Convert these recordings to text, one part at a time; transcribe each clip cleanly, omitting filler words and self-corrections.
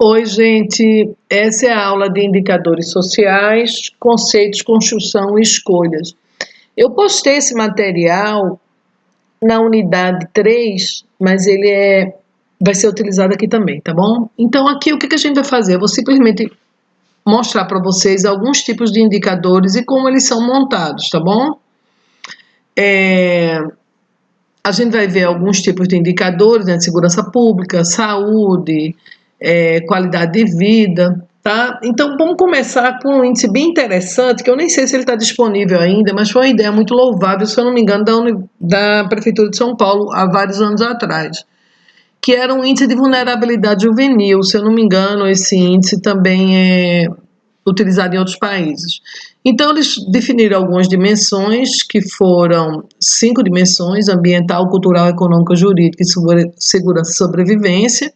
Oi, gente. Essa é a aula de indicadores sociais, conceitos, construção e escolhas. Eu postei esse material na unidade 3, mas vai ser utilizado aqui também, tá bom? Então, aqui o que a gente vai fazer? Eu vou simplesmente mostrar para vocês alguns tipos de indicadores e como eles são montados, tá bom? A gente vai ver alguns tipos de indicadores, né, de segurança pública, saúde, qualidade de vida, tá? Então, vamos começar com um índice bem interessante, que eu nem sei se ele está disponível ainda, mas foi uma ideia muito louvável, se eu não me engano, da Prefeitura de São Paulo, há vários anos atrás, que era um índice de vulnerabilidade juvenil. Se eu não me engano, esse índice também é utilizado em outros países. Então, eles definiram algumas dimensões, que foram 5 dimensões: ambiental, cultural, econômica, jurídica e segurança e sobrevivência.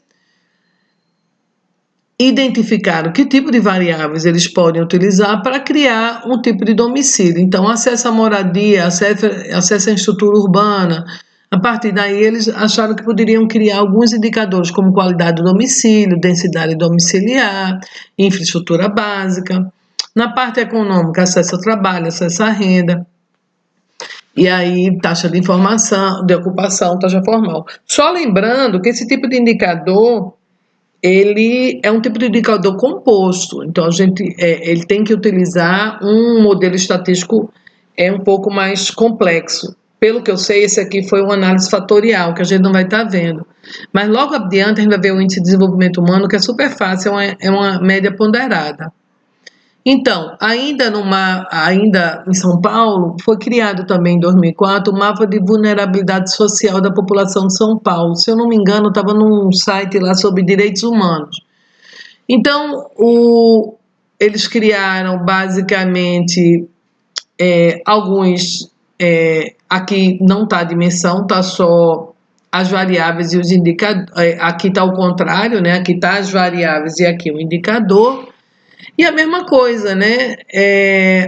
Identificaram que tipo de variáveis eles podem utilizar para criar um tipo de domicílio. Então, acesso à moradia, acesso à estrutura urbana. A partir daí, eles acharam que poderiam criar alguns indicadores, como qualidade do domicílio, densidade domiciliar, infraestrutura básica. Na parte econômica, acesso ao trabalho, acesso à renda. E aí, taxa de informação, de ocupação, taxa formal. Só lembrando que esse tipo de indicador, ele é um tipo de indicador composto. Então, ele tem que utilizar um modelo estatístico um pouco mais complexo. Pelo que eu sei, esse aqui foi uma análise fatorial, que a gente não vai estar vendo. Mas logo adiante a gente vai ver o índice de desenvolvimento humano, que é super fácil, é uma média ponderada. Então, ainda em São Paulo, foi criado também em 2004 o mapa de vulnerabilidade social da população de São Paulo. Se eu não me engano, estava num site lá sobre direitos humanos. Então, eles criaram basicamente alguns... aqui não está a dimensão, está só as variáveis e os indicadores. Aqui está o contrário, né? Aqui está as variáveis e aqui o indicador. E a mesma coisa, né?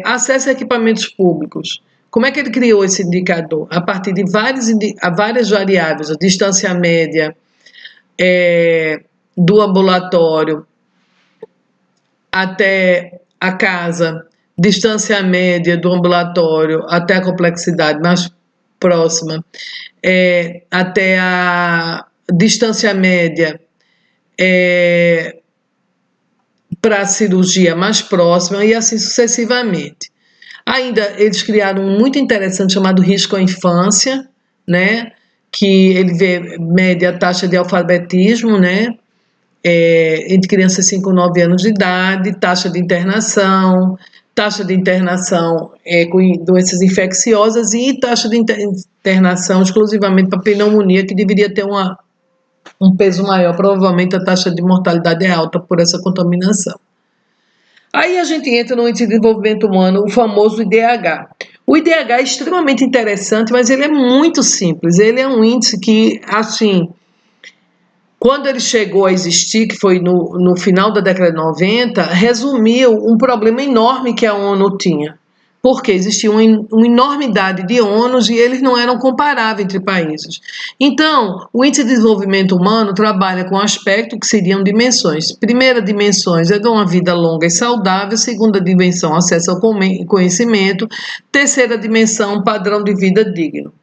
Acesso a equipamentos públicos. Como é que ele criou esse indicador? A partir de várias variáveis: a distância média do ambulatório até a casa, distância média do ambulatório até a complexidade mais próxima, até a distância média para a cirurgia mais próxima, e assim sucessivamente. Ainda eles criaram um muito interessante chamado risco à infância, né? Que ele vê média taxa de alfabetismo, né? Entre crianças de 5 a 9 anos de idade, taxa de internação com doenças infecciosas e taxa de internação exclusivamente para pneumonia, que deveria ter um peso maior. Provavelmente a taxa de mortalidade é alta por essa contaminação. Aí a gente entra no índice de desenvolvimento humano, o famoso IDH. O IDH é extremamente interessante, mas ele é muito simples. Ele é um índice que, assim, quando ele chegou a existir, que foi no final da década de 90, resumiu um problema enorme que a ONU tinha. Porque existia uma enormidade de ONUs e eles não eram comparáveis entre países. Então, o índice de desenvolvimento humano trabalha com aspectos que seriam dimensões. Primeira dimensão é de uma vida longa e saudável. Segunda dimensão, acesso ao conhecimento. Terceira dimensão, padrão de vida digno.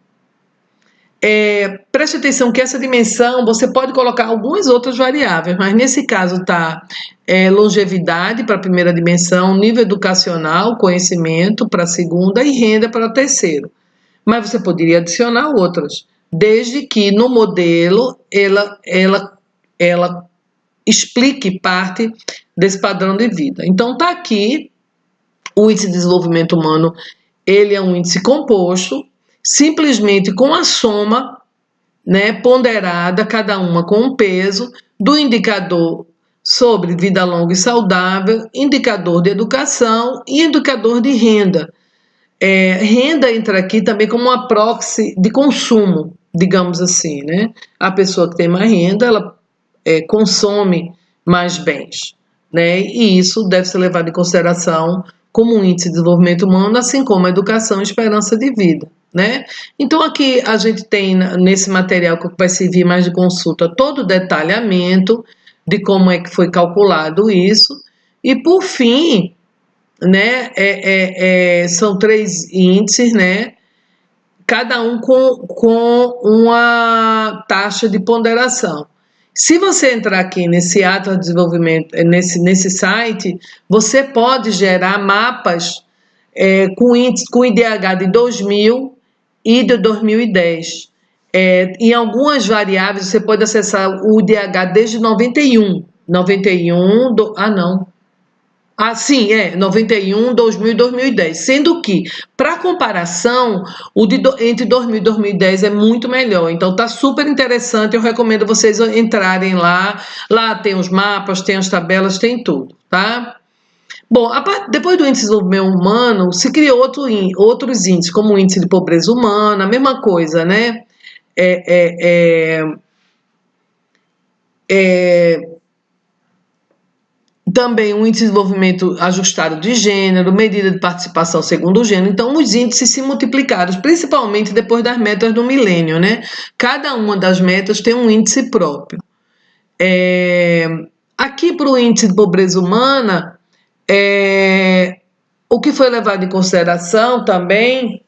Preste atenção que essa dimensão você pode colocar algumas outras variáveis, mas nesse caso está longevidade para a primeira dimensão, nível educacional, conhecimento para a segunda e renda para a terceira. Mas você poderia adicionar outras, desde que no modelo ela explique parte desse padrão de vida. Então está aqui o índice de desenvolvimento humano. Ele é um índice composto, simplesmente com a soma, né, ponderada, cada uma com um peso, do indicador sobre vida longa e saudável, indicador de educação e indicador de renda. Renda entra aqui também como uma proxy de consumo, digamos assim, né? A pessoa que tem mais renda, ela consome mais bens, né? E isso deve ser levado em consideração como um índice de desenvolvimento humano, assim como a educação e esperança de vida, né? Então aqui a gente tem nesse material que vai servir mais de consulta todo o detalhamento de como é que foi calculado isso. E, por fim, né, são 3 índices, né, cada um com uma taxa de ponderação. Se você entrar aqui nesse ato de desenvolvimento, nesse site, você pode gerar mapas com IDH de 2000 e de 2010. Em algumas variáveis, você pode acessar o IDH desde 91. 91, não. Sim, 91, 2000 e 2010. Sendo que, para comparação, entre 2000 e 2010 é muito melhor. Então, tá super interessante. Eu recomendo vocês entrarem lá. Lá tem os mapas, tem as tabelas, tem tudo, tá? Bom, depois do índice de desenvolvimento humano, se criou outros índices, como o índice de pobreza humana, a mesma coisa, né? Também o índice de desenvolvimento ajustado de gênero, medida de participação segundo o gênero. Então, os índices se multiplicaram, principalmente depois das metas do milênio, né? Cada uma das metas tem um índice próprio. Aqui para o índice de pobreza humana, o que foi levado em consideração também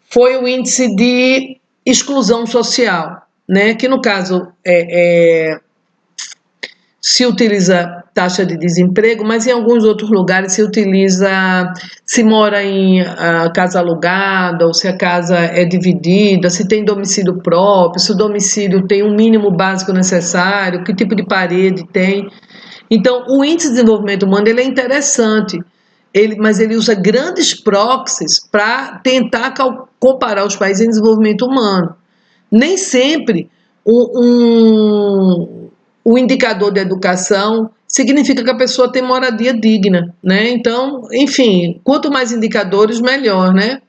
foi o índice de exclusão social, né? Que no caso se utiliza taxa de desemprego, mas em alguns outros lugares se utiliza, se mora em casa alugada, ou se a casa é dividida, se tem domicílio próprio, se o domicílio tem um mínimo básico necessário, que tipo de parede tem. Então, o índice de desenvolvimento humano ele é interessante, mas ele usa grandes proxies para tentar comparar os países em desenvolvimento humano. Nem sempre o indicador de educação significa que a pessoa tem moradia digna, né? Então, enfim, quanto mais indicadores, melhor, né?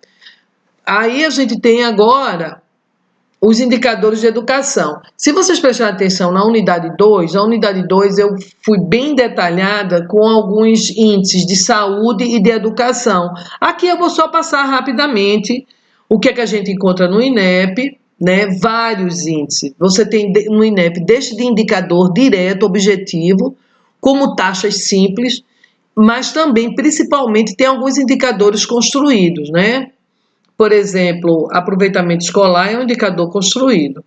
Aí a gente tem agora os indicadores de educação. Se vocês prestarem atenção na unidade 2, a unidade 2 eu fui bem detalhada com alguns índices de saúde e de educação. Aqui eu vou só passar rapidamente o que é que a gente encontra no INEP, né? Vários índices. Você tem no INEP desde de indicador direto, objetivo, como taxas simples, mas também, principalmente, tem alguns indicadores construídos, né? Por exemplo, aproveitamento escolar é um indicador construído,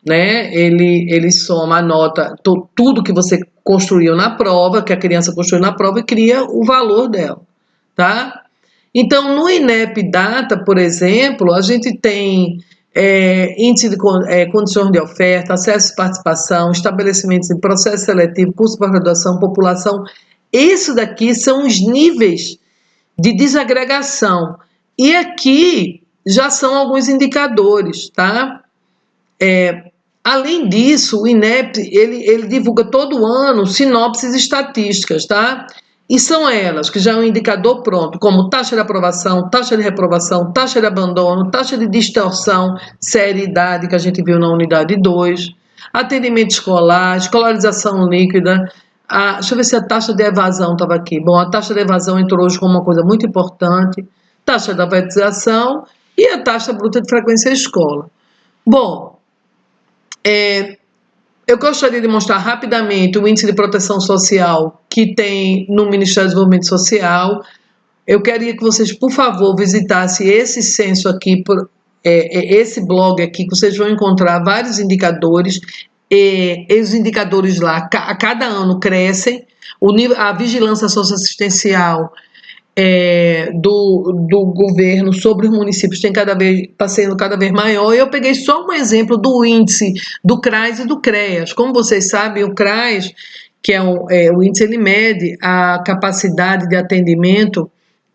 né? Ele soma a nota, tudo que você construiu na prova, que a criança construiu na prova, e cria o valor dela, tá? Então, no INEP Data, por exemplo, a gente tem índice de condições de oferta, acesso e participação, estabelecimentos de processo seletivo, curso de pós-graduação, população. Isso daqui são os níveis de desagregação. E aqui já são alguns indicadores, tá? Além disso, o INEP, ele divulga todo ano sinopses estatísticas, tá? E são elas, que já é um indicador pronto, como taxa de aprovação, taxa de reprovação, taxa de abandono, taxa de distorção, série e idade, que a gente viu na unidade 2, atendimento escolar, escolarização líquida, deixa eu ver se a taxa de evasão estava aqui. Bom, a taxa de evasão entrou hoje como uma coisa muito importante, taxa de alfabetização e a taxa bruta de frequência à escola. Bom, eu gostaria de mostrar rapidamente o índice de proteção social que tem no Ministério do Desenvolvimento Social. Eu queria que vocês, por favor, visitassem esse censo aqui, esse blog aqui, que vocês vão encontrar vários indicadores. E os indicadores lá, a cada ano crescem. A vigilância socioassistencial do governo sobre os municípios está sendo cada vez maior. Eu peguei só um exemplo do índice do CRAS e do CREAS. Como vocês sabem, o CRAS, que é o índice, ele mede a capacidade de atendimento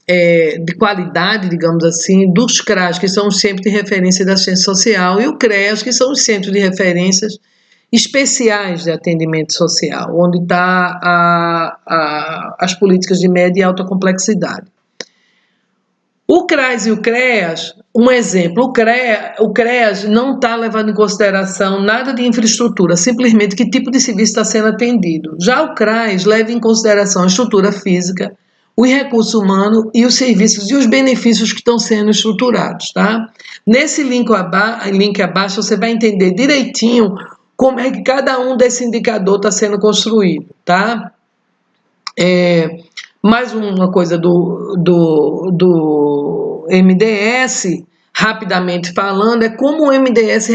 de qualidade, digamos assim, dos CRAS, que são os centros de referência da assistência social, e o CREAS, que são os centros de referências especiais de atendimento social, onde está as políticas de média e alta complexidade. O CRAS e o CREAS, um exemplo, o CREAS não está levando em consideração nada de infraestrutura, simplesmente que tipo de serviço está sendo atendido. Já o CRAS leva em consideração a estrutura física, o recurso humano e os serviços e os benefícios que estão sendo estruturados, tá? Nesse link abaixo você vai entender direitinho como é que cada um desse indicador está sendo construído, tá? Mais uma coisa do MDS, rapidamente falando, é como o MDS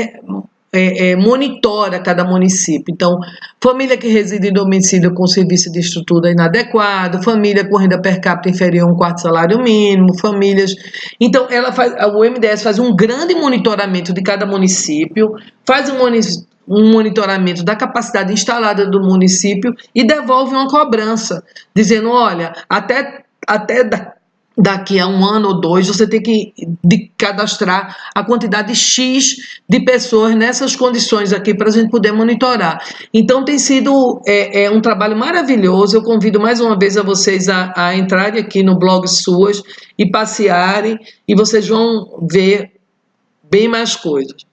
monitora cada município. Então, família que reside em domicílio com serviço de estrutura inadequado, família com renda per capita inferior a um quarto salário mínimo, famílias... Então, o MDS faz um grande monitoramento de cada município, faz um monitoramento da capacidade instalada do município e devolve uma cobrança, dizendo, olha, até daqui a 1 ano ou 2, você tem que cadastrar a quantidade X de pessoas nessas condições aqui para a gente poder monitorar. Então tem sido um trabalho maravilhoso. Eu convido mais uma vez a vocês a entrarem aqui no blog Suas e passearem, e vocês vão ver bem mais coisas.